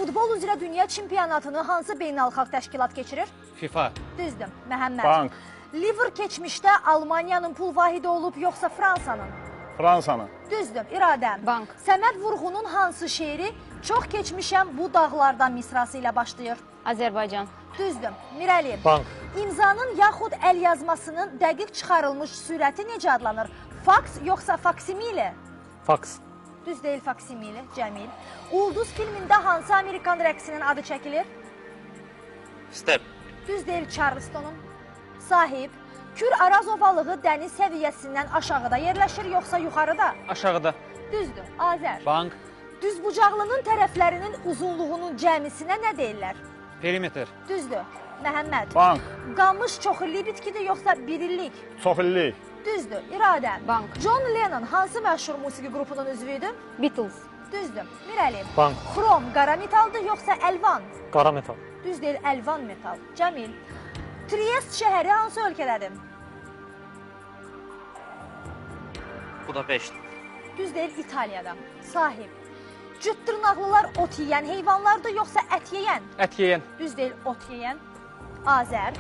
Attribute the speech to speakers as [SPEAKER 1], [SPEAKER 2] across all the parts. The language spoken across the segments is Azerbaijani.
[SPEAKER 1] Futbol üzrə dünya çempionatını hansı beynəlxalq təşkilat keçirir?
[SPEAKER 2] FIFA.
[SPEAKER 1] Düzdür, Məhəmməd.
[SPEAKER 3] Bank.
[SPEAKER 1] Liver keçmişdə Almaniyanın pul vahidi olub, yoxsa Fransanın?
[SPEAKER 3] Fransanın.
[SPEAKER 1] Düzdür, İradəm.
[SPEAKER 4] Bank.
[SPEAKER 1] Səməd Vurğunun hansı şeiri çox keçmişəm bu dağlardan misrası ilə başlayır?
[SPEAKER 4] Azərbaycan.
[SPEAKER 1] Düzdür, Mirəli.
[SPEAKER 3] Bank.
[SPEAKER 1] İmzanın yaxud əl yazmasının dəqiq çıxarılmış sürəti necə adlanır? Faks yoxsa faksimile?
[SPEAKER 3] Faks.
[SPEAKER 1] Düz deyil faksimile, Cəmil. Ulduz filmində hansı Amerikan rəqsinin adı çəkilir?
[SPEAKER 2] Step.
[SPEAKER 1] Düz deyil Charlestonun. Sahib. Kür-Araz ovalığı dəniz səviyyəsindən aşağıda yerləşir, yoxsa yuxarıda?
[SPEAKER 2] Aşağıda.
[SPEAKER 1] Düzdür, Azər.
[SPEAKER 2] Bank.
[SPEAKER 1] Düzbucaqlının tərəflərinin uzunluğunun cəmisinə nə deyirlər?
[SPEAKER 2] Perimeter.
[SPEAKER 1] Düzdür, Məhəmməd.
[SPEAKER 3] Bank.
[SPEAKER 1] Qamış çoxillik bitkidir, yoxsa birillik?
[SPEAKER 3] Çoxillik.
[SPEAKER 1] Düzdür, İradə.
[SPEAKER 4] Bank.
[SPEAKER 1] John Lennon hansı məşhur musiqi qrupunun üzvüydü?
[SPEAKER 4] Beatles.
[SPEAKER 1] Düzdür, Mirəli.
[SPEAKER 3] Bank.
[SPEAKER 1] Xrom qara metaldır, yoxsa əlvan?
[SPEAKER 3] Qara metal.
[SPEAKER 1] Düz deyil, əlvan metal. Cəmil. Triest şəhəri hansı ölkədədir?
[SPEAKER 2] Budapeşt.
[SPEAKER 1] Düz deyil, İtaliyada. Sahib. Cüt dırnaqlılar ot yeyən heyvanlardır, yoxsa ət yeyən?
[SPEAKER 2] Ət yeyən.
[SPEAKER 1] Düz deyil, ot yeyən. Azər.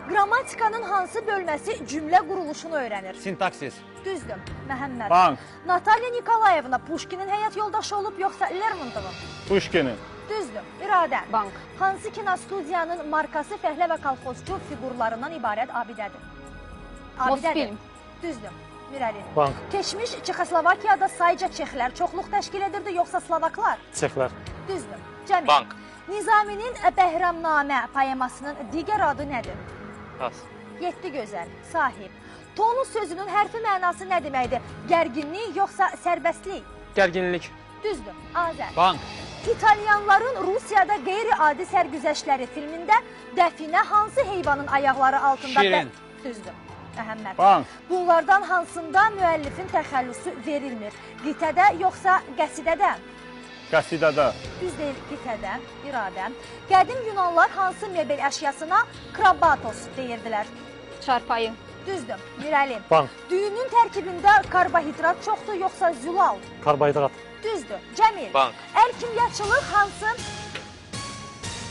[SPEAKER 1] Qrammatikanın hansı bölməsi cümlə quruluşunu öyrənir?
[SPEAKER 2] Sintaksis.
[SPEAKER 1] Düzdür, Məhəmməd.
[SPEAKER 3] Bank.
[SPEAKER 1] Natalya Nikolayevna Puşkinin həyat yoldaşı olub, yoxsa Lermontovun?
[SPEAKER 3] Puşkinin.
[SPEAKER 1] Düzdür, İradə.
[SPEAKER 4] Bank.
[SPEAKER 1] Hansı kinostudiyanın markası fəhlə və kolxozçu figurlarından ibarət abidədir?
[SPEAKER 4] Mosfilm.
[SPEAKER 1] Düzdür, Mirəli.
[SPEAKER 3] Bank.
[SPEAKER 1] Keçmiş Çexoslovakiyada sayca çexlər çoxluq təşkil edirdi, yoxsa Slovaklar?
[SPEAKER 3] Çexlər.
[SPEAKER 1] Düzdür, Cəmil.
[SPEAKER 2] Bank.
[SPEAKER 1] Nizaminin Bəhramnamə poemasının digər adı nədir?
[SPEAKER 2] Pas.
[SPEAKER 1] 7 gözəl, sahib. Tonus sözünün hərfi mənası nə deməkdir? Gərginlik, yoxsa sərbəstlik?
[SPEAKER 2] Gərginlik.
[SPEAKER 1] Düzdür, Azər.
[SPEAKER 2] Bank.
[SPEAKER 1] İtalyanların Rusiyada qeyri-adi sərgüzəştləri filmində dəfinə hansı heyvanın ayaqları altında?
[SPEAKER 2] Şirin.
[SPEAKER 1] Düzdür, Əhəmməd.
[SPEAKER 3] Bank.
[SPEAKER 1] Bunlardan hansında müəllifin təxəllüsü verilmir? Qitədə, yoxsa qəsidədə?
[SPEAKER 3] Qəsidədə.
[SPEAKER 1] Düz deyil, qitədə, İradə. Qədim Yunanlar hansı mebel əşyasına krabatos deyirdilər?
[SPEAKER 4] Çarpayı.
[SPEAKER 1] Düzdür, Mirəli.
[SPEAKER 3] Bank.
[SPEAKER 1] Düyünün tərkibində karbohidrat çoxdur, yoxsa zülal?
[SPEAKER 3] Karbohidrat.
[SPEAKER 1] Düzdür, Cəmil.
[SPEAKER 2] Bank.
[SPEAKER 1] Əlkimyatçılıq hansı?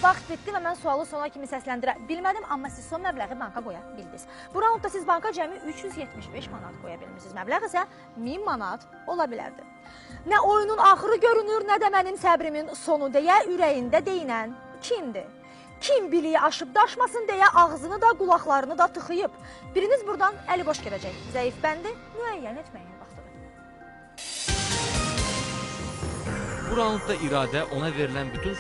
[SPEAKER 1] Vaxt bitdi və mən sualı sona kimi səsləndirə bilmədim, amma siz son məbləği banka qoya bildiniz. Bu raundda siz banka cəmi 375 manat qoya bilmişsiniz. Məbləğ isə 1000 manat ola bilərdi. Nə oyunun axırı görünür, nə də mənim səbrimin sonu deyə ürəyində deyinən kimdir? Kim biliyi aşıb daşmasın deyə ağzını da, qulaqlarını da tıxıyıb. Biriniz buradan əli boş gedəcək. Zəif bəndi müəyyən etməyin vaxtıdır.
[SPEAKER 5] Bu raundda İradə ona verilən bütün